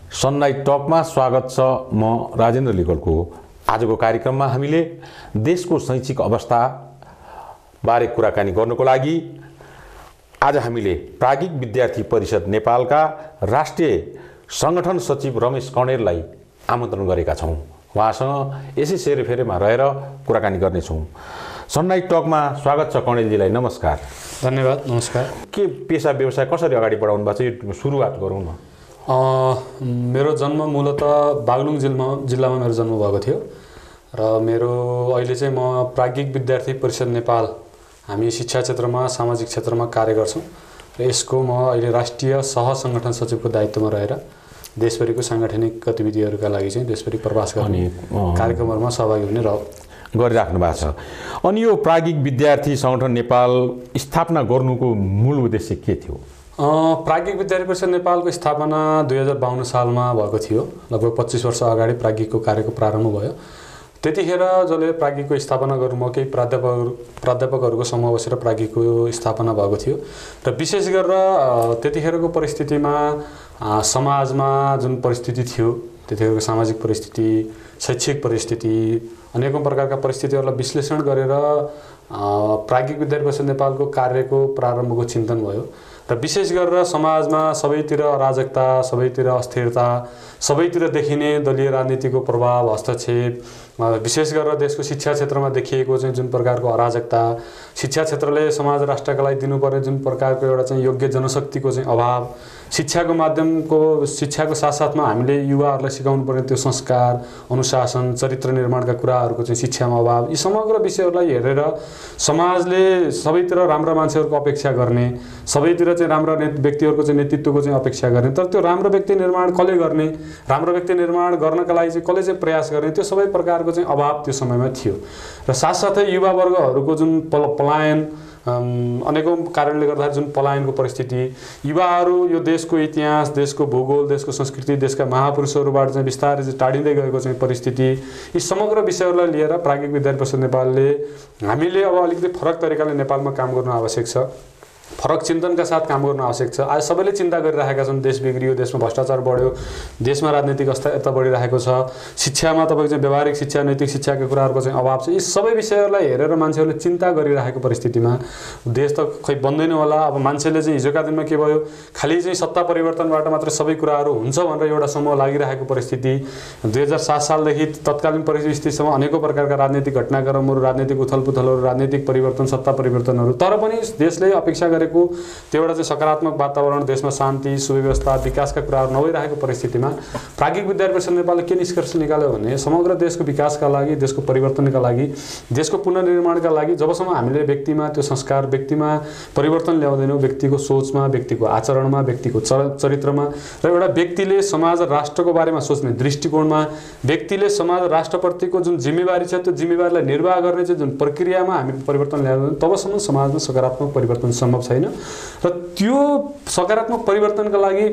Sunlight टकमा स्वागत छ। म राजेन्द्र लिगलको। आजको कार्यक्रममा हामीले देशको शैक्षिक अवस्था बारे कुराकानी गर्नको लागि आज हामीले प्राज्ञिक विद्यार्थी परिषद नेपालका राष्ट्रिय संगठन सचिव रमेश कणेललाई आमन्त्रण गरेका छौँ। उहाँसँग यसै सेरोफेरोमा रहेर कुराकानी गर्नेछौँ। सनलाइट टकमा स्वागत छ कणेलजीलाई। नमस्कार। धन्यवाद। नमस्कार। के पेसा व्यवसाय कसरी अगाडि बढाउनु भएको छ, सुरुवात गरौँ न। मेरो जन्म मूलतः बागलुङ जिल्लामा मेरो जन्म भएको थियो र मेरो अहिले चाहिँ म प्राज्ञिक विद्यार्थी परिषद नेपाल, हामी शिक्षा क्षेत्रमा सामाजिक क्षेत्रमा कार्य गर्छौँ र यसको म अहिले राष्ट्रिय सहसङ्गठन सचिवको दायित्वमा रहेर देशभरिको साङ्गठनिक गतिविधिहरूका लागि चाहिँ देशभरि प्रवास गर्ने कार्यक्रमहरूमा सहभागी हुने गरिराख्नु भएको छ। अनि यो प्राज्ञिक विद्यार्थी सङ्गठन नेपाल स्थापना गर्नुको मूल उद्देश्य के थियो? प्राज्ञिक विद्यार्थी परिषद नेपालको स्थापना 2052 सालमा भएको थियो। लगभग 25 वर्ष अगाडि प्राज्ञिकको कार्यको प्रारम्भ भयो। त्यतिखेर जसले प्राज्ञिकको स्थापना गर्नु म केही प्राध्यापकहरूको समूह बसेर प्राज्ञिकको स्थापना भएको थियो र विशेष गरेर त्यतिखेरको परिस्थितिमा समाजमा जुन परिस्थिति थियो, त्यतिखेरको सामाजिक परिस्थिति, शैक्षिक परिस्थिति, अनेकौं प्रकारका परिस्थितिहरूलाई विश्लेषण गरेर प्राज्ञिक विद्यार्थी परिषद नेपालको कार्यको प्रारम्भको चिन्तन भयो र विशेष गरेर समाजमा सबैतिर अराजकता, सबैतिर अस्थिरता, सबैतिर देखिने दलीय राजनीतिको प्रभाव, हस्तक्षेप, विशेष गरेर देशको शिक्षा क्षेत्रमा देखिएको चाहिँ जुन प्रकारको अराजकता, शिक्षा क्षेत्रले समाज राष्ट्रका लागि दिनुपर्ने जुन प्रकारको एउटा चाहिँ योग्य जनशक्तिको चाहिँ अभाव, शिक्षाको साथसाथमा हामीले युवाहरूलाई सिकाउनु पर्ने त्यो संस्कार, अनुशासन, चरित्र निर्माणका कुराहरूको चाहिँ शिक्षामा अभाव, यी समग्र विषयहरूलाई हेरेर समाजले सबैतिर राम्रा मान्छेहरूको अपेक्षा गर्ने, सबैतिर चाहिँ राम्रा व्यक्तिहरूको चाहिँ नेतृत्वको चाहिँ अपेक्षा गर्ने, तर त्यो राम्रो व्यक्ति निर्माण कसले गर्ने, राम्रो व्यक्ति निर्माण गर्नका लागि चाहिँ कसले चाहिँ प्रयास गर्ने, त्यो सबै प्रकारको चाहिँ अभाव त्यो समयमा थियो र साथसाथै युवावर्गहरूको जुन पलायन, अनेकौं कारणले गर्दा जुन पलायनको परिस्थिति, युवाहरू यो देशको इतिहास, देशको भूगोल, देशको संस्कृति, देशका महापुरुषहरूबाट चाहिँ बिस्तारै चाहिँ टाढिँदै गएको चाहिँ परिस्थिति, यी समग्र विषयहरूलाई लिएर प्राज्ञिक विद्यार्थी परिषद नेपालले हामीले अब अलिकति फरक तरिकाले नेपालमा काम गर्नु आवश्यक छ, फरक चिन्तनका साथ काम गर्नु आवश्यक छ। आज सबैले चिन्ता गरिरहेका छन्, देश बिग्रियो, देशमा भ्रष्टाचार बढ्यो, देशमा राजनीतिक अस्थिरता बढिरहेको छ, शिक्षामा तपाईँको चाहिँ व्यावहारिक शिक्षा, नैतिक शिक्षाका कुराहरूको चाहिँ अभाव छ। यी सबै विषयहरूलाई हेरेर मान्छेहरूले चिन्ता गरिरहेको परिस्थितिमा देश त खै बन्दैन होला। अब मान्छेले चाहिँ हिजोका दिनमा के भयो, खालि चाहिँ सत्ता परिवर्तनबाट मात्रै सबै कुराहरू हुन्छ भनेर एउटा समूह लागिरहेको परिस्थिति, 2007 सालदेखि तत्कालीन परिस्थितिसम्म अनेकौं प्रकारका राजनीतिक घटनाक्रमहरू, राजनीतिक उथलपुथलहरू, राजनीतिक परिवर्तन, सत्ता परिवर्तनहरू, तर पनि देशले अपेक्षा गरेको त्यो एउटा चाहिँ सकारात्मक वातावरण, देशमा शान्ति, सुव्यवस्था, विकासका कुराहरू नभइरहेको परिस्थितिमा प्राज्ञिक विद्यार्थी परिषद नेपालले के निष्कर्ष निकाल्यो भने समग्र देशको विकासका लागि, देशको परिवर्तनका लागि, देशको पुनर्निर्माणका लागि जबसम्म हामीले व्यक्तिमा त्यो संस्कार, व्यक्तिमा परिवर्तन ल्याउँदैनौँ, व्यक्तिको सोचमा, व्यक्तिको आचरणमा, व्यक्तिको चरित्रमा र एउटा व्यक्तिले समाज र राष्ट्रको बारेमा सोच्ने दृष्टिकोणमा, व्यक्तिले समाज र राष्ट्रप्रतिको जुन जिम्मेवारी छ त्यो जिम्मेवारीलाई निर्वाह गर्ने चाहिँ जुन प्रक्रियामा हामी परिवर्तन ल्याउँदैनौँ, तबसम्म समाजमा सकारात्मक परिवर्तन सम्भव छैन र त्यो सकारात्मक परिवर्तनका लागि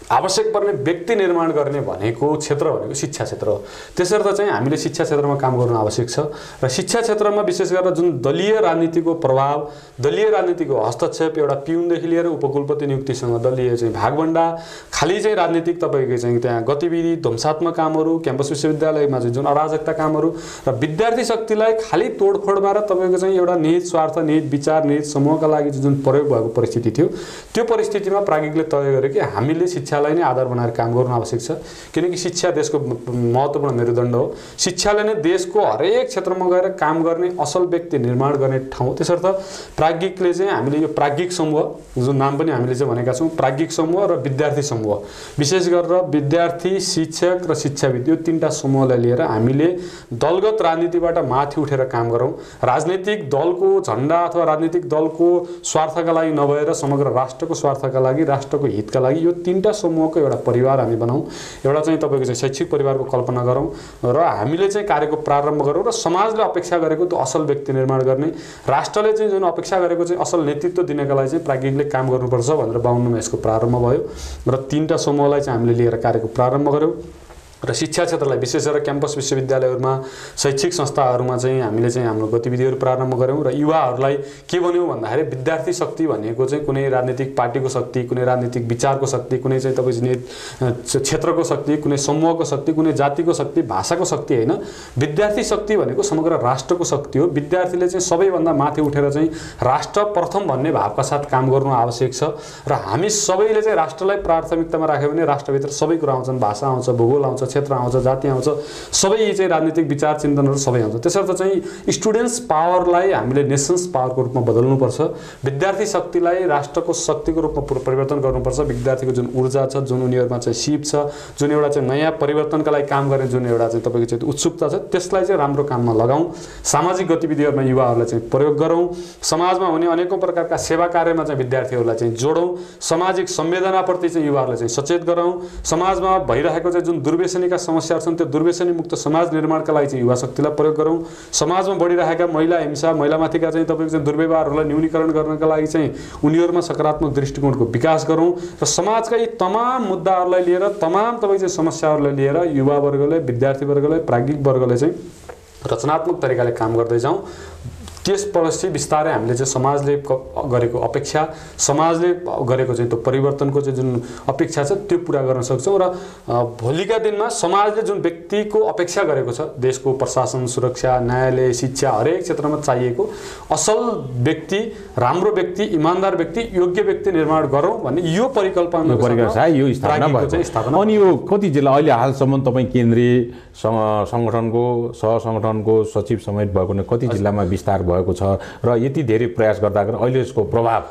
आवश्यक पर्ने व्यक्ति निर्माण गर्ने भनेको क्षेत्र भनेको शिक्षा क्षेत्र हो। त्यसर्थ चाहिँ हामीले शिक्षा क्षेत्रमा काम गर्नु आवश्यक छ र शिक्षा क्षेत्रमा विशेष गरेर जुन दलीय राजनीतिको प्रभाव, दलीय राजनीतिको हस्तक्षेप, एउटा पिउनदेखि लिएर उपकुलपति नियुक्तिसँग दलीय चाहिँ भागभण्डा, खालि चाहिँ राजनीतिक तपाईँको चाहिँ त्यहाँ गतिविधि, ध्वंसात्मक कामहरू, क्याम्पस विश्वविद्यालयमा चाहिँ जुन अराजकता कामहरू र विद्यार्थी शक्तिलाई खालि तोडफोडमा र तपाईँको चाहिँ एउटा निहित स्वार्थ, निहित विचार, निहित समूहका लागि जुन प्रयोग भएको परिस्थिति थियो, त्यो परिस्थितिमा प्राज्ञिकले तय गर्यो कि हामीले शिक्षालाई नै आधार बनाएर काम गर्नु आवश्यक छ, किनकि शिक्षा देशको महत्त्वपूर्ण मेरुदण्ड हो। शिक्षाले नै देशको हरेक क्षेत्रमा गएर काम गर्ने, असल व्यक्ति निर्माण गर्ने ठाउँ। त्यसर्थ प्राज्ञिकले चाहिँ हामीले यो प्राज्ञिक समूह, जुन नाम पनि हामीले चाहिँ भनेका छौँ, प्राज्ञिक समूह र विद्यार्थी समूह, विशेष गरेर विद्यार्थी, शिक्षक र शिक्षाविद, यो तीनटा समूहलाई लिएर हामीले दलगत राजनीतिबाट माथि उठेर काम गरौँ। राजनीतिक दलको झन्डा अथवा राजनीतिक दलको स्वार्थका लागि नभएर समग्र राष्ट्रको स्वार्थका लागि, राष्ट्रको हितका लागि यो तीनटा समूहको एउटा परिवार हामी बनाऊँ, एउटा चाहिँ तपाईँको चाहिँ शैक्षिक परिवारको कल्पना गरौँ र हामीले चाहिँ कार्यको प्रारम्भ गरौँ र समाजले अपेक्षा गरेको त्यो असल व्यक्ति निर्माण गर्ने, राष्ट्रले चाहिँ जुन अपेक्षा गरेको चाहिँ असल नेतृत्व दिनका लागि चाहिँ प्राज्ञिकले काम गर्नुपर्छ भनेर 52 मा यसको प्रारम्भ भयो र तीनटा समूहलाई चाहिँ हामीले लिएर कार्यको प्रारम्भ गऱ्यौँ र शिक्षा क्षेत्रलाई विशेष गरेर क्याम्पस विश्वविद्यालयहरूमा शैक्षिक संस्थाहरूमा चाहिँ हामीले चाहिँ हाम्रो गतिविधिहरू प्रारम्भ गऱ्यौँ र युवाहरूलाई के भन्यौँ भन्दाखेरि विद्यार्थी शक्ति भनेको चाहिँ कुनै राजनीतिक पार्टीको शक्ति, कुनै राजनीतिक विचारको शक्ति, कुनै चाहिँ तपाईँ क्षेत्रको शक्ति, कुनै समूहको शक्ति, कुनै जातिको शक्ति, भाषाको शक्ति होइन। विद्यार्थी शक्ति भनेको समग्र राष्ट्रको शक्ति हो। विद्यार्थीले चाहिँ सबैभन्दा माथि उठेर चाहिँ राष्ट्र प्रथम भन्ने भावका साथ काम गर्नु आवश्यक छ र हामी सबैले चाहिँ राष्ट्रलाई प्राथमिकतामा राख्यो भने राष्ट्रभित्र सबै कुरा आउँछन्, भाषा आउँछ, भूगोल आउँछ, क्षेत्र आउँछ, जाति आउँछ, सबै चाहिँ राजनीतिक विचार चिन्तनहरू सबै आउँछ। त्यसर्थ चाहिँ स्टुडेन्ट्स पावरलाई हामीले नेसन्स पावरको रूपमा बदल्नुपर्छ। विद्यार्थी शक्तिलाई राष्ट्रको शक्तिको रूपमा परिवर्तन गर्नुपर्छ। विद्यार्थीको जुन ऊर्जा छ, जुन उनीहरूमा चाहिँ सिप छ, जुन एउटा चाहिँ नयाँ परिवर्तनका लागि काम गर्ने जुन एउटा चाहिँ तपाईँको चाहिँ उत्सुकता छ, त्यसलाई चाहिँ राम्रो काममा लगाऊँ। सामाजिक गतिविधिहरूमा युवाहरूलाई चाहिँ प्रयोग गरौँ। समाजमा हुने अनेकौँ प्रकारका सेवा कार्यमा चाहिँ विद्यार्थीहरूलाई चाहिँ जोडौँ। सामाजिक संवेदनाप्रति चाहिँ युवाहरूलाई चाहिँ सचेत गराउँ। समाजमा भइरहेको चाहिँ जुन दुर्व्यसनीका समस्याहरू छन् त्यो दुर्व्यसनी मुक्त समाज निर्माणका लागि चाहिँ युवा शक्तिलाई प्रयोग गरौँ। समाजमा बढिरहेका महिला हिंसा, महिलामाथिका चाहिँ तपाईँको चाहिँ दुर्व्यवहारहरूलाई न्यूनीकरण गर्नका लागि चाहिँ उनीहरूमा सकारात्मक दृष्टिकोणको विकास गरौँ र समाजका यी तमाम मुद्दाहरूलाई लिएर, तमाम तपाईँको चाहिँ समस्याहरूलाई लिएर युवा वर्गले, विद्यार्थी वर्गले, प्राज्ञिक वर्गले चाहिँ रचनात्मक तरिकाले काम गर्दै जाउँ। त्यसपछि बिस्तारै हामीले चाहिँ समाजले गरेको अपेक्षा, समाजले गरेको चाहिँ त्यो परिवर्तनको चाहिँ जुन अपेक्षा छ त्यो पुरा गर्न सक्छौँ र भोलिका दिनमा समाजले जुन व्यक्तिको अपेक्षा गरेको छ, देशको प्रशासन, सुरक्षा, न्यायालय, शिक्षा हरेक क्षेत्रमा चाहिएको असल व्यक्ति, राम्रो व्यक्ति, इमानदार व्यक्ति, योग्य व्यक्ति निर्माण गरौँ भन्ने यो परिकल्पना यो स्थापना। अनि यो कति जिल्ला अहिले हालसम्म तपाईँ केन्द्रीय सङ्गठनको सहसङ्गठनको सचिव समेत भएको कति जिल्लामा विस्तार भएको छ र यति धेरै प्रयास गर्दा अहिले यसको प्रभाव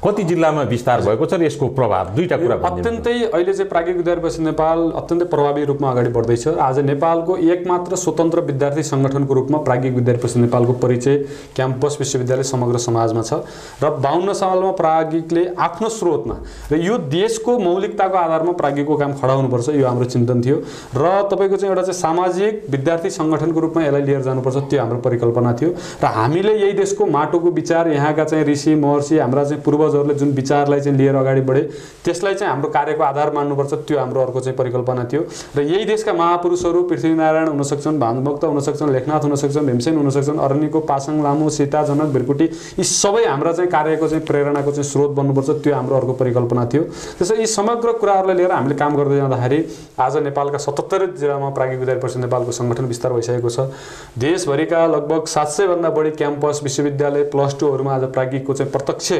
कति जिल्लामा विस्तार भएको छ र यसको प्रभाव दुईटा कुरा अत्यन्तै अहिले चाहिँ प्राज्ञिक विद्यार्थी परिषद नेपाल अत्यन्तै प्रभावी रूपमा अगाडि बढ्दैछ। आज नेपालको एकमात्र स्वतन्त्र विद्यार्थी सङ्गठनको रूपमा प्राज्ञिक विद्यार्थी परिषद नेपालको परिचय क्याम्पस विश्वविद्यालय समग्र समाजमा छ र 52 सालमा प्राज्ञिकले आफ्नो स्रोतमा र यो देशको मौलिकताको आधारमा प्राज्ञिकको काम खडा हुनुपर्छ, यो हाम्रो चिन्तन थियो र तपाईँको चाहिँ एउटा चाहिँ सामाजिक विद्यार्थी सङ्गठनको रूपमा यसलाई लिएर जानुपर्छ, त्यो हाम्रो परिकल्पना थियो र हामीले यही देशको माटोको विचार, यहाँका चाहिँ ऋषि महर्षि, हाम्रा चाहिँ पूर्वज जुन विचारलाई चाहिँ लिएर अगाडि बढे त्यसलाई चाहिँ हाम्रो कार्यको आधार मान्नुपर्छ, त्यो हाम्रो अर्को चाहिँ परिकल्पना थियो र यही देशका महापुरुषहरू पृथ्वीनारायण हुन सक्छन्, भानुभक्त हुन सक्छन्, लेखनाथ हुन सक्छन्, भीमसेन हुन सक्छन्, अरण्यको पासाङ लामो, सीता जनक, भृकुटी, यी सबै हाम्रा चाहिँ कार्यको चाहिँ प्रेरणाको चाहिँ स्रोत बन्नुपर्छ, त्यो हाम्रो अर्को परिकल्पना थियो। त्यसैले यी समग्र कुराहरूलाई लिएर हामीले काम गर्दै जाँदाखेरि आज नेपालका 77 जिल्लामा प्राज्ञिक विद्यार्थी परिषद नेपालको सङ्गठन विस्तार भइसकेको छ। देशभरिका लगभग 700 भन्दा बढी क्याम्पस विश्वविद्यालय प्लस 2 हरूमा आज प्राज्ञिकको चाहिँ प्रत्यक्ष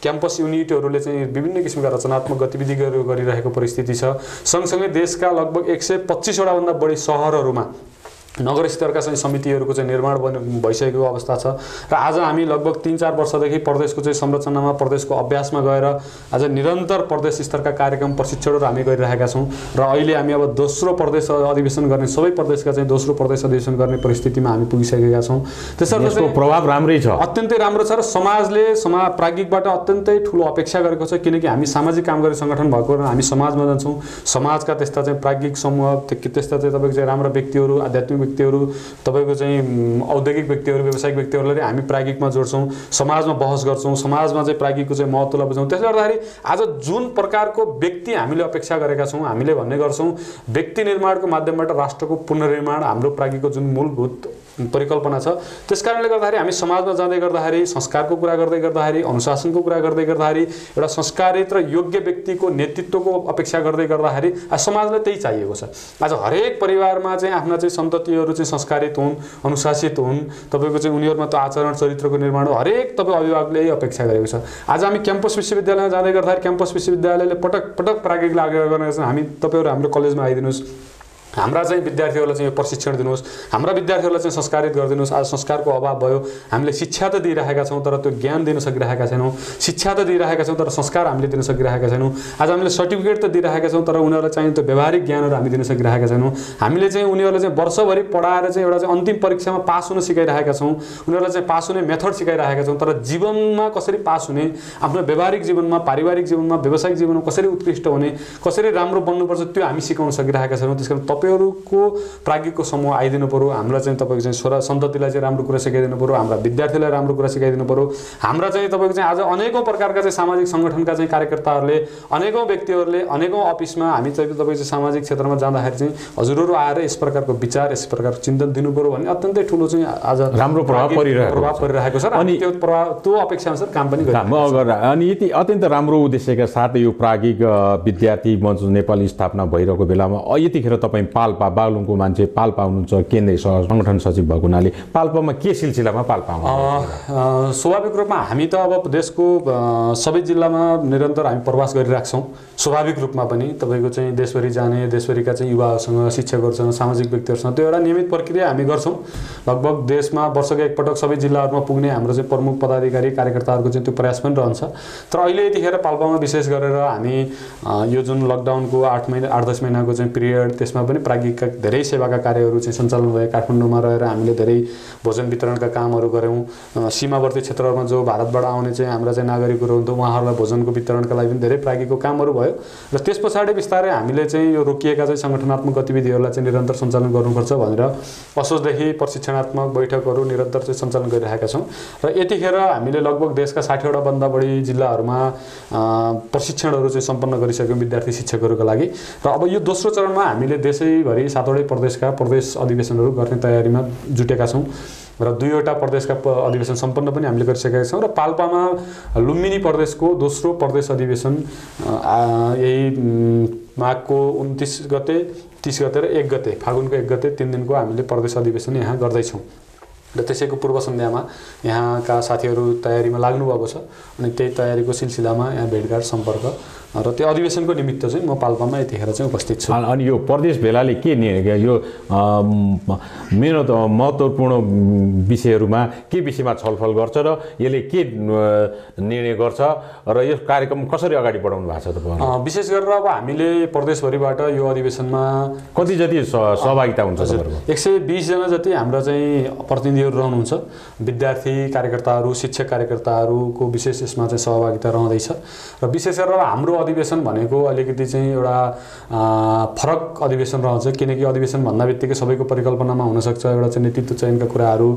क्याम्पस युनिटहरूले चाहिँ विभिन्न किसिमका रचनात्मक गतिविधि गरिरहेको परिस्थिति छ। सँगसँगै देशका लगभग 125 वटा भन्दा बढी सहरहरूमा नगर स्तरका चाहिँ समितिहरूको चाहिँ निर्माण भइसकेको अवस्था छ र आज हामी लगभग 3-4 वर्षदेखि प्रदेशको चाहिँ संरचनामा, प्रदेशको अभ्यासमा गएर आज निरन्तर प्रदेश स्तरका कार्यक्रम प्रशिक्षणहरू हामी गरिरहेका छौँ र अहिले हामी अब दोस्रो प्रदेश अधिवेशन गर्ने, सबै प्रदेशका चाहिँ दोस्रो प्रदेश अधिवेशन गर्ने परिस्थितिमा हामी पुगिसकेका छौँ। त्यसर्थ यसको प्रभाव राम्रै छ, अत्यन्तै राम्रो छ र समाजले प्राज्ञिकबाट अत्यन्तै ठुलो अपेक्षा गरेको छ, किनकि हामी सामाजिक काम गर्ने सङ्गठन भएको र हामी समाजमा जान्छौँ। समाजका त्यस्ता चाहिँ प्राज्ञिक समूह, त्यस्ता चाहिँ तपाईँको चाहिँ राम्रा व्यक्तिहरू, आध्यात्मिक व्यक्तिहरू, तपाईँको चाहिँ औद्योगिक व्यक्तिहरू, व्यावसायिक व्यक्तिहरूलाई हामी प्राज्ञिकमा जोड्छौँ, समाजमा बहस गर्छौँ, समाजमा चाहिँ प्राज्ञिकको चाहिँ महत्त्वलाई बुझाउँछौँ। त्यसले गर्दाखेरि आज जुन प्रकारको व्यक्ति हामीले अपेक्षा गरेका छौँ, हामीले भन्ने गर्छौँ व्यक्ति निर्माणको माध्यमबाट राष्ट्रको पुनर्निर्माण हाम्रो प्राज्ञिकको जुन मूलभूत परिकल्पना छ। त्यसकारणले गर्दाखेरि हामी समाजमा जाँदै गर्दाखेरि, संस्कारको कुरा गर्दै गर्दाखेरि, अनुशासनको कुरा गर्दै गर्दाखेरि, एउटा संस्कारित र योग्य व्यक्तिको नेतृत्वको अपेक्षा गर्दै गर्दाखेरि समाजलाई त्यही चाहिएको छ। आज हरेक परिवारमा चाहिँ आफ्ना चाहिँ सन्ततिहरू चाहिँ संस्कारित हुन्, अनुशासित हुन्, तपाईँको चाहिँ उनीहरूमा त्यो आचरण चरित्रको निर्माण हो, हरेक तपाईँ अभिभावकले यही अपेक्षा गरेको छ। आज हामी क्याम्पस विश्वविद्यालयमा जाँदै गर्दाखेरि क्याम्पस विश्वविद्यालयले पटक पटक प्राज्ञिकलाई आग्रह गर्ने गर्छन्, हामी तपाईँहरू हाम्रो कलेजमा आइदिनुहोस्, हाम्रा चाहिँ विद्यार्थीहरूलाई चाहिँ प्रशिक्षण दिनुहोस्, हाम्रा विद्यार्थीहरूलाई चाहिँ संस्कारित गरिदिनुहोस्। आज संस्कारको अभाव भयो, हामीले शिक्षा त दिइरहेका छौँ तर त्यो ज्ञान दिन सकिरहेका छैनौँ, शिक्षा त दिइरहेका छौँ तर संस्कार हामीले दिन सकिरहेका छैनौँ। आज हामीले सर्टिफिकेट त दिइरहेका छौँ तर उनीहरूलाई चाहिँ त्यो व्यावहारिक ज्ञानहरू हामी दिन सकिरहेका छैनौँ। हामीले चाहिँ उनीहरूलाई चाहिँ वर्षभरि पढाएर चाहिँ एउटा चाहिँ अन्तिम परीक्षामा पास हुन सिकाइरहेका छौँ, उनीहरूलाई चाहिँ पास हुने मेथड सिकाइरहेका छौँ, तर जीवनमा कसरी पास हुने, आफ्नो व्यावहारिक जीवनमा, पारिवारिक जीवनमा, व्यावसायिक जीवनमा कसरी उत्कृष्ट हुने, कसरी राम्रो बन्नुपर्छ त्यो हामी सिकाउन सकिरहेका छैनौँ। त्यसकारण तपाईँहरूको प्राज्ञिकको समूह आइदिनु पर्यो, हामीलाई चाहिँ तपाईँको चाहिँ छोरा सन्ततिलाई चाहिँ राम्रो कुरा सिकाइदिनु पर्यो, हाम्रा विद्यार्थीलाई राम्रो कुरा सिकाइदिनु पर्यो। हाम्रा चाहिँ तपाईँको चाहिँ आज अनेकौँ प्रकारका चाहिँ सामाजिक सङ्गठनका चाहिँ कार्यकर्ताहरूले, अनेकौँ व्यक्तिहरूले, अनेकौँ अफिसमा हामी चाहिँ तपाईँको चाहिँ सामाजिक क्षेत्रमा जाँदाखेरि चाहिँ हजुरहरू आएर यस प्रकारको विचार, यस प्रकारको चिन्तन दिनु पर्यो भन्ने अत्यन्तै ठुलो चाहिँ आज राम्रो प्रभाव परिरहेको छ। अनि त्यो प्रभाव त्यो अपेक्षाअनुसार काम पनि अनि यति अत्यन्त राम्रो उद्देश्यका साथ यो प्राज्ञिक विद्यार्थी मञ्च नेपाली स्थापना भइरहेको बेलामा यतिखेर तपाईँ पाल्पा बागलुङको मान्छे पाल्पा हुनुहुन्छ, केन्द्रीय सङ्गठन सचिव भएको हुनाले पाल्पामा के सिलसिलामा पाल्पा स्वाभाविक रूपमा हामी त अब देशको सबै जिल्लामा निरन्तर हामी प्रवास गरिरहेको छौँ। स्वाभाविक रूपमा पनि तपाईँको चाहिँ देशभरि जाने, देशभरिका चाहिँ युवाहरूसँग, शिक्षकहरूसँग, सामाजिक व्यक्तिहरूसँग त्यो एउटा नियमित प्रक्रिया हामी गर्छौँ। लगभग देशमा वर्षको एकपटक सबै जिल्लाहरूमा पुग्ने हाम्रो चाहिँ प्रमुख पदाधिकारी कार्यकर्ताहरूको चाहिँ त्यो प्रयास पनि रहन्छ। तर अहिले यतिखेर पाल्पामा विशेष गरेर हामी यो जुन लकडाउनको 8-10 महिनाको चाहिँ पिरियड, त्यसमा पनि प्राज्ञिकका धेरै सेवाका कार्यहरू चाहिँ सञ्चालन भए। काठमाडौँमा रहेर हामीले धेरै भोजन वितरणका कामहरू गऱ्यौँ। सीमावर्ती क्षेत्रहरूमा जो भारतबाट आउने चाहिँ हाम्रा चाहिँ नागरिकहरू हुन्थ्यो उहाँहरूलाई भोजनको वितरणका लागि पनि धेरै प्राज्ञिकको कामहरू भयो। र त्यस पछाडि बिस्तारै हामीले चाहिँ यो रोकिएका चाहिँ सङ्गठनात्मक गतिविधिहरूलाई चाहिँ निरन्तर सञ्चालन गर्नुपर्छ भनेर असोजदेखि प्रशिक्षणात्मक बैठकहरू निरन्तर चाहिँ सञ्चालन गरिरहेका छौँ। र यतिखेर हामीले लगभग देशका 60वटा भन्दा बढी जिल्लाहरूमा प्रशिक्षणहरू चाहिँ सम्पन्न गरिसक्यौँ विद्यार्थी शिक्षकहरूका लागि। र अब यो दोस्रो चरणमा हामीले देशैभरि 7वटै प्रदेशका प्रदेश अधिवेशनहरू गर्ने तयारीमा जुटेका छौँ र 2वटा प्रदेशका अधिवेशन सम्पन्न पनि हामीले गरिसकेका छौँ। र पाल्पामा लुम्बिनी प्रदेशको दोस्रो प्रदेश अधिवेशन यही माघको 29 गते, 30 गते र 1 गते, फागुनको 1 गते 3 दिनको हामीले प्रदेश अधिवेशन यहाँ गर्दैछौँ। र त्यसैको पूर्व सन्ध्यामा यहाँका साथीहरू तयारीमा लाग्नुभएको छ। अनि त्यही तयारीको सिलसिलामा यहाँ भेटघाट सम्पर्क र त्यो अधिवेशनको निमित्त चाहिँ म पाल्पामा यतिखेर चाहिँ उपस्थित छु। अनि यो प्रदेश भेलाले के निर्णय, यो मेरो महत्त्वपूर्ण विषयहरूमा के विषयमा छलफल गर्छ र यसले के निर्णय गर्छ र यो कार्यक्रम कसरी अगाडि बढाउनु भएको छ तपाईँ? विशेष गरेर अब हामीले प्रदेशभरिबाट यो अधिवेशनमा कति जति सहभागिता हुन्छ? 120 जना जति हाम्रा चाहिँ प्रतिनिधिहरू रहनुहुन्छ। विद्यार्थी कार्यकर्ताहरू, शिक्षक कार्यकर्ताहरूको विशेष यसमा चाहिँ सहभागिता रहँदैछ। र विशेष गरेर हाम्रो अधिवेशन भनेको अलिकति चाहिँ एउटा फरक अधिवेशन रहन्छ, किनकि अधिवेशन भन्दा बित्तिकै सबैको परिकल्पनामा हुनसक्छ एउटा चाहिँ नेतृत्व चयनका कुराहरू,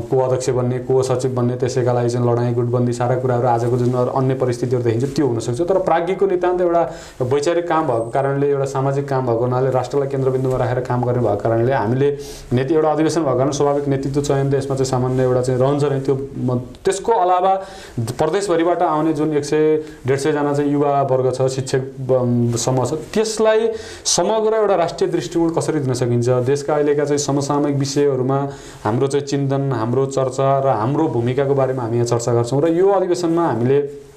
को अध्यक्ष बन्ने, को सचिव बन्ने, त्यसैका लागि चाहिँ लडाइँ गुटबन्दी सारा कुराहरू आजको जुन अन्य परिस्थितिहरू देखिन्छ त्यो हुनसक्छ। तर प्राज्ञिकको नितान्त एउटा वैचारिक काम भएको कारणले, एउटा सामाजिक काम भएको हुनाले, राष्ट्रलाई केन्द्रबिन्दुमा राखेर काम गर्ने भएको कारणले हामीले एउटा अधिवेशन भएको कारण स्वाभाविक नेतृत्व चयन यसमा चाहिँ सामान्य एउटा चाहिँ रहन्छ नै। त्यो त्यसको अलावा प्रदेशभरिबाट आउने जुन 100-150 जना चाहिँ युवा वर्ग छ, शिक्षक समूह छ, त्यसलाई समग्र एउटा राष्ट्रिय दृष्टिकोण कसरी दिन सकिन्छ, देशका अहिलेका चाहिँ समसामयिक विषयहरूमा हाम्रो चाहिँ चिन्तन, हाम्रो चर्चा र हाम्रो भूमिकाको बारेमा हामी यहाँ चर्चा गर्छौँ। र यो अधिवेशनमा हामीले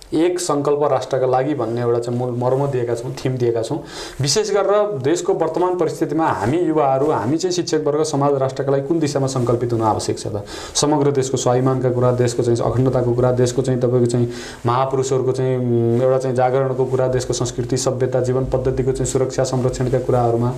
एक सङ्कल्प राष्ट्रका लागि भन्ने एउटा चाहिँ मूल मर्म दिएका छौँ, थिम दिएका छौँ। विशेष गरेर देशको वर्तमान परिस्थितिमा हामी युवाहरू, हामी चाहिँ शिक्षकवर्ग, समाज, राष्ट्रका लागि कुन दिशामा सङ्कल्पित हुनु आवश्यक छ त? समग्र देशको स्वाभिमानका कुरा, देशको चाहिँ अखण्डताको कुरा, देशको चाहिँ तपाईँको चाहिँ महापुरुषहरूको चाहिँ एउटा चाहिँ जागरणको कुरा, देशको संस्कृति, सभ्यता, जीवन पद्धतिको चाहिँ सुरक्षा संरक्षणका कुराहरूमा,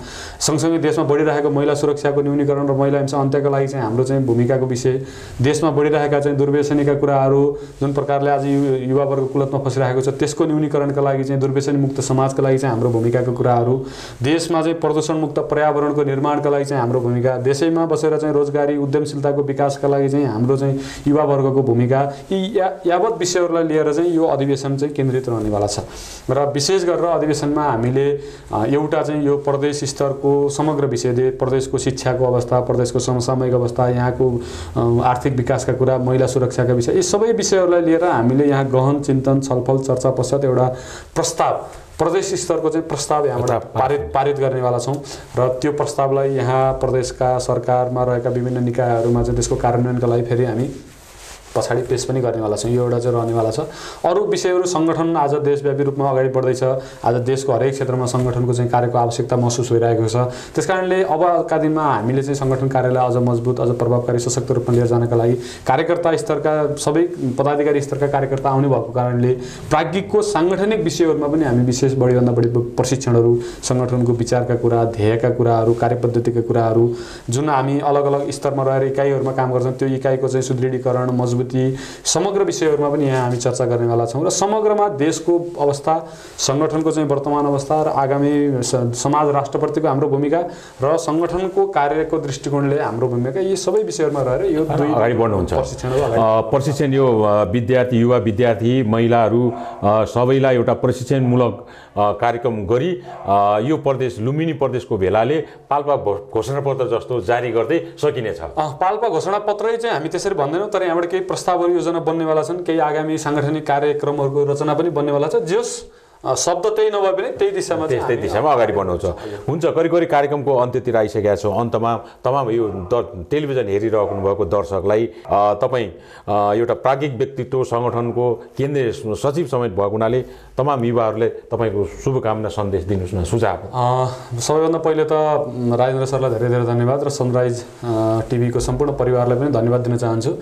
सँगसँगै देशमा बढिरहेको महिला सुरक्षाको न्यूनीकरण र महिला हिंसा अन्त्यका लागि चाहिँ हाम्रो चाहिँ भूमिकाको विषय, देशमा बढिरहेका चाहिँ दुर्व्यसनीका कुराहरू, जुन प्रकारले आज युवावर्ग कुलतमा फसिरहेको छ त्यसको न्यूनीकरणका लागि चाहिँ दुर्व्यसनी मुक्त समाजका लागि चाहिँ हाम्रो भूमिकाको कुराहरू, देशमा चाहिँ प्रदूषण मुक्त पर्यावरणको निर्माणका लागि चाहिँ हाम्रो भूमिका, देशैमा बसेर चाहिँ रोजगारी उद्यमशीलताको विकासका लागि चाहिँ हाम्रो चाहिँ युवावर्गको भूमिका, यी यावत विषयहरूलाई लिएर चाहिँ यो अधिवेशन चाहिँ केन्द्रित रहनेवाला छ। र विशेष गरेर अधिवेशनमा हामीले एउटा चाहिँ यो प्रदेश स्तरको समग्र विषय दे, प्रदेशको शिक्षाको अवस्था, प्रदेशको समसामयिक अवस्था, यहाँको आर्थिक विकासका कुरा, महिला सुरक्षाका विषय, यी सबै विषयहरूलाई लिएर हामीले यहाँ गहन चिन्तन, छलफल, चर्चा पश्चात एउटा प्रस्ताव, प्रदेश स्तरको चाहिँ प्रस्ताव यहाँबाट पारित गर्नेवाला छौँ। र त्यो प्रस्तावलाई यहाँ प्रदेशका सरकारमा रहेका विभिन्न निकायहरूमा चाहिँ त्यसको कार्यान्वयनका लागि फेरि हामी पछाडि पेश पनि गर्नेवाला छौँ। यो एउटा चाहिँ रहनेवाला छ। अरू विषयहरू, सङ्गठन आज देशव्यापी रूपमा अगाडि बढ्दैछ। आज देशको हरेक क्षेत्रमा सङ्गठनको चाहिँ कार्यको आवश्यकता महसुस भइरहेको छ। त्यस कारणले अबका दिनमा हामीले चाहिँ सङ्गठन कार्यालय अझ मजबुत, अझ प्रभावकारी, सशक्त रूपमा लिएर जानका लागि कार्यकर्ता स्तरका सबै पदाधिकारी स्तरका कार्यकर्ता आउने भएको कारणले प्राज्ञिकको साङ्गठनिक विषयहरूमा पनि हामी विशेष बढीभन्दा बढी प्रशिक्षणहरू, सङ्गठनको विचारका कुरा, ध्येयका कुराहरू, कार्यपद्धतिका कुराहरू, जुन हामी अलग अलग स्तरमा रहेर इकाइहरूमा काम गर्छौँ त्यो इकाइको चाहिँ सुदृढीकरण, मजबुती प्रस्तुति समग्र विषयहरूमा पनि यहाँ हामी चर्चा गर्नेवाला छौँ र समग्रमा देशको अवस्था, सङ्गठनको चाहिँ वर्तमान अवस्था र आगामी समाज राष्ट्रप्रतिको हाम्रो भूमिका र सङ्गठनको कार्यको दृष्टिकोणले हाम्रो भूमिका, यी सबै विषयहरूमा रहेर यो अगाडि बढ्नुहुन्छ। प्रशिक्षण यो विद्यार्थी, युवा विद्यार्थी, महिलाहरू सबैलाई एउटा प्रशिक्षणमूलक कार्यक्रम गरी यो प्रदेश लुम्बिनी प्रदेशको भेलाले पाल्पा घोषणापत्र जस्तो जारी गर्दै सकिनेछ। पाल्पा घोषणापत्रै चाहिँ हामी त्यसरी भन्दैनौँ, तर यहाँबाट केही प्रस्तावहरू योजना बन्नेवाला छन्, केही आगामी साङ्गठनिक कार्यक्रमहरूको रचना पनि बन्नेवाला छ। जस शब्द त्यही नभए पनि त्यही दिशामा अगाडि बढ्नुहुन्छ। हुन्छ, करिब कार्यक्रमको अन्त्यतिर आइसकेका छौँ। अन्तमा तमाम यो टेलिभिजन हेरिराख्नु भएको दर्शकलाई तपाईँ एउटा प्राज्ञिक व्यक्तित्व सङ्गठनको केन्द्रीय सचिव समेत भएको हुनाले तमाम युवाहरूले तपाईँको शुभकामना सन्देश दिनुहोस् न, सुझाव। सबैभन्दा पहिले त राजेन्द्र सरलाई धेरै धेरै धन्यवाद र सनराइज टिभीको सम्पूर्ण परिवारलाई पनि धन्यवाद दिन चाहन्छु।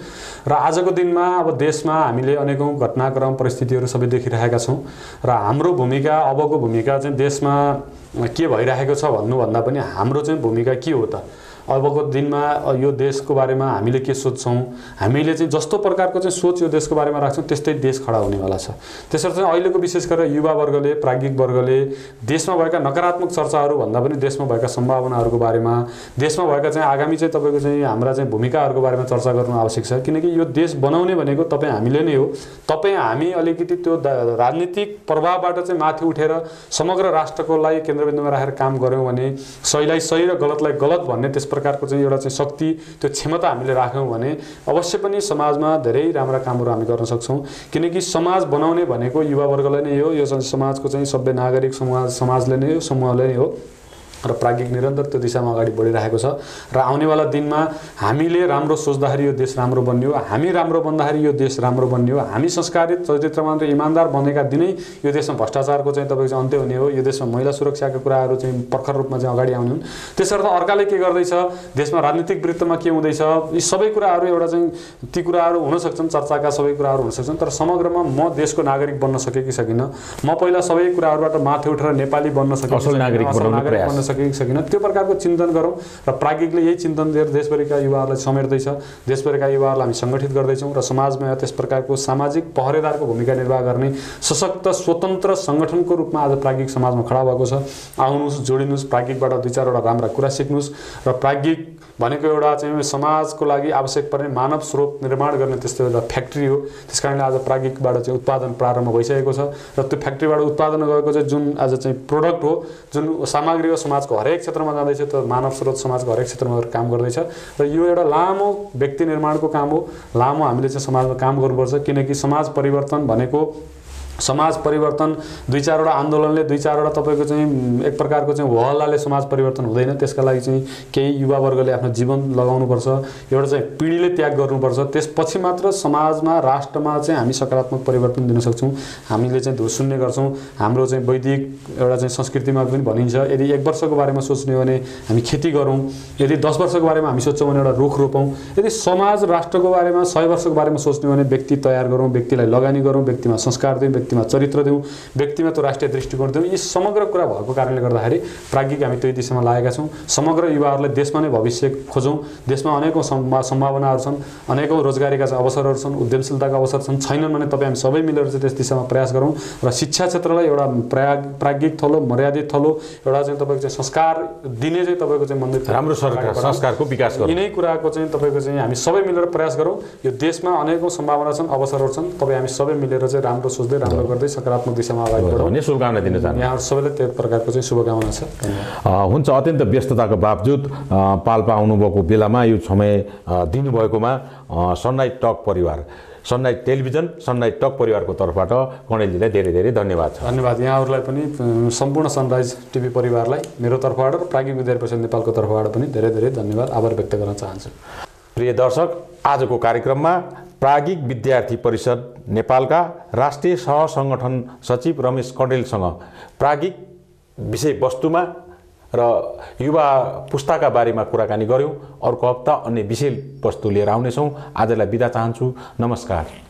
र आजको दिनमा अब देशमा हामीले अनेकौँ घटनाक्रम परिस्थितिहरू सबै देखिरहेका छौँ र हाम्रो भूमिका, अबको भूमिका चाहिँ देशमा के भइरहेको छ भन्नुभन्दा पनि हाम्रो चाहिँ भूमिका के हो त, अबको दिनमा यो देशको बारेमा हामीले के सोच्छौँ, हामीले चाहिँ जस्तो प्रकारको चाहिँ सोच यो देशको बारेमा राख्छौँ त्यस्तै देश खडा हुनेवाला छ। त्यसर्थ चाहिँ अहिलेको विशेष गरेर युवा वर्गले, प्राज्ञिक वर्गले देशमा भएका नकारात्मक चर्चाहरू भन्दा पनि देशमा भएका सम्भावनाहरूको बारेमा, देशमा भएका चाहिँ आगामी चाहिँ तपाईँको चाहिँ हाम्रा चाहिँ भूमिकाहरूको बारेमा चर्चा गर्नु आवश्यक छ। किनकि यो देश बनाउने भनेको तपाईँ हामीले नै हो। तपाईँ हामी अलिकति त्यो राजनीतिक प्रभावबाट चाहिँ माथि उठेर समग्र राष्ट्रको लागि केन्द्रबिन्दुमा राखेर काम गऱ्यौँ भने, सहीलाई सही र गलतलाई गलत भन्ने त्यस प्रकारको चाहिँ एउटा चाहिँ शक्ति, त्यो क्षमता हामीले राख्यौँ भने अवश्य पनि समाजमा धेरै राम्रा कामहरू हामी गर्न सक्छौँ। किनकि समाज बनाउने भनेको युवा वर्गलाई नै हो, यो समाजको चाहिँ सभ्य नागरिक समाजले नै हो, समूहले नै हो र प्राज्ञिक निरन्तर त्यो दिशामा अगाडि बढिरहेको छ। र आउनेवाला दिनमा हामीले राम्रो सोच्दाखेरि यो देश राम्रो बन्यो, हामी राम्रो बन्दाखेरि यो देश राम्रो बन्यो, हामी संस्कारित, चरित्रवान र इमान्दार बनेका दिनै यो देशमा भ्रष्टाचारको चाहिँ तपाईँको चाहिँ अन्त्य हुने हो, यो देशमा महिला सुरक्षाका कुराहरू चाहिँ प्रखर रूपमा चाहिँ अगाडि आउने हुन्। त्यसर्थ अर्काले के गर्दैछ, देशमा राजनीतिक वृत्तमा के हुँदैछ, यी सबै कुराहरू एउटा चाहिँ ती कुराहरू हुन सक्छन्, चर्चाका सबै कुराहरू हुन सक्छन्, तर समग्रमा म देशको नागरिक बन्न सकेँ कि सकिनँ, म पहिला सबै कुराहरूबाट माथि उठेर नेपाली बन्न सकेँ, असल नागरिक बन्न सकिन, त्यो प्रकारको चिन्तन गरौँ। र प्राज्ञिकले यही चिन्तन दिएर देशभरिका युवाहरूलाई समेट्दैछ, देशभरिका युवाहरूलाई हामी सङ्गठित गर्दैछौँ र समाजमा त्यस प्रकारको सामाजिक पहरेदारको भूमिका निर्वाह गर्ने सशक्त स्वतन्त्र सङ्गठनको रूपमा आज प्राज्ञिक समाजमा खडा भएको छ। आउनुहोस्, जोडिनुहोस्, प्राज्ञिकबाट दुई चारवटा राम्रा कुरा सिक्नुहोस् र प्राज्ञिक भनेको एउटा चाहिँ समाजको लागि आवश्यक पर्ने मानव स्रोत निर्माण गर्ने त्यस्तो एउटा फ्याक्ट्री हो। त्यसकारणले आज प्राज्ञिकबाट चाहिँ उत्पादन प्रारम्भ भइसकेको छ र त्यो फ्याक्ट्रीबाट उत्पादन गएको चाहिँ जुन आज चाहिँ प्रोडक्ट हो, जुन सामग्री हो, समाजको हरेक क्षेत्रमा जाँदैछ, त्यो मानव स्रोत समाजको हरेक क्षेत्रमा काम गर्दैछ र यो एउटा लामो व्यक्ति निर्माणको काम हो। लामो हामीले चाहिँ समाजमा काम गर्नुपर्छ, किनकि समाज परिवर्तन भनेको समाज परिवर्तन दुई चारवटा आन्दोलनले, दुई चारवटा तपाईँको चाहिँ एक प्रकारको चाहिँ होहल्लाले समाज परिवर्तन हुँदैन। त्यसका लागि चाहिँ केही युवा वर्गले आफ्नो जीवन लगाउनुपर्छ, एउटा चाहिँ पिँढीले त्याग गर्नुपर्छ, त्यसपछि मात्र समाजमा, राष्ट्रमा चाहिँ हामी सकारात्मक परिवर्तन दिन सक्छौँ। हामीले चाहिँ सुन्ने गर्छौँ, हाम्रो चाहिँ वैदिक एउटा चाहिँ संस्कृतिमा पनि भनिन्छ, यदि 1 वर्षको बारेमा सोच्ने हो भने हामी खेती गरौँ, यदि 10 वर्षको बारेमा हामी सोच्छौँ भने एउटा रुख रोपौँ, यदि समाज राष्ट्रको बारेमा 100 वर्षको बारेमा सोच्ने हो भने व्यक्ति तयार गरौँ, व्यक्तिलाई लगानी गरौँ, व्यक्तिमा संस्कार दिउँ, व्यक्तिमा चरित्र दिउँ, व्यक्तिमा त्यो राष्ट्रिय दृष्टिकोण दिउँ। यी समग्र कुरा भएको कारणले गर्दाखेरि प्राज्ञिक हामी त्यही दिशामा लागेका छौँ। समग्र युवाहरूलाई देशमा नै भविष्य खोजौँ। देशमा अनेकौँ सम्भावनाहरू छन्, अनेकौँ रोजगारीका अवसरहरू छन्, उद्यमशीलताका अवसर छन्, छैनन् भने तपाईँ हामी सबै मिलेर चाहिँ त्यस दिशामा प्रयास गरौँ र शिक्षा क्षेत्रलाई एउटा प्राज्ञिक थलो, मर्यादित थलो, एउटा चाहिँ तपाईँको चाहिँ संस्कार दिने चाहिँ तपाईँको चाहिँ मन्दिर राम्रो संस्कारको विकास गरौँ। यिनै कुराको चाहिँ तपाईँको चाहिँ हामी सबै मिलेर प्रयास गरौँ। यो देशमा अनेकौँ सम्भावना छन्, अवसरहरू छन्, तपाईँ हामी सबै मिलेर चाहिँ राम्रो सोच्दै राम्रो गर्दै सकारात्मक दिशामा अगाडि बढौँ भन्ने शुभकामना दिन चाहन्छु। यहाँ सबैलाई त्यो प्रकारको चाहिँ शुभकामना छ। हुन्छ, अत्यन्त व्यस्तताको बावजुद पाल्पा आउनुभएको बेलामा यो समय दिनुभएकोमा सनराइज टक परिवार, सनराइज टेलिभिजन, सनराइज टक परिवारको तर्फबाट कणेलजीलाई धेरै धेरै धन्यवाद छ। धन्यवाद यहाँहरूलाई पनि, सम्पूर्ण सनराइज टिभी परिवारलाई मेरो तर्फबाट र प्राज्ञिक विद्यार्थी परिषद नेपालको तर्फबाट पनि धेरै धेरै धन्यवाद, आभार व्यक्त गर्न चाहन्छु। प्रिय दर्शक, आजको कार्यक्रममा प्राज्ञिक विद्यार्थी परिषद नेपालका राष्ट्रिय सहसङ्गठन सचिव रमेश कणेलसँग प्राज्ञिक विषयवस्तुमा र युवा पुस्ताका बारेमा कुराकानी गऱ्यौँ। अर्को हप्ता अन्य विषय वस्तु लिएर आउनेछौँ। आजलाई बिदा चाहन्छु। नमस्कार।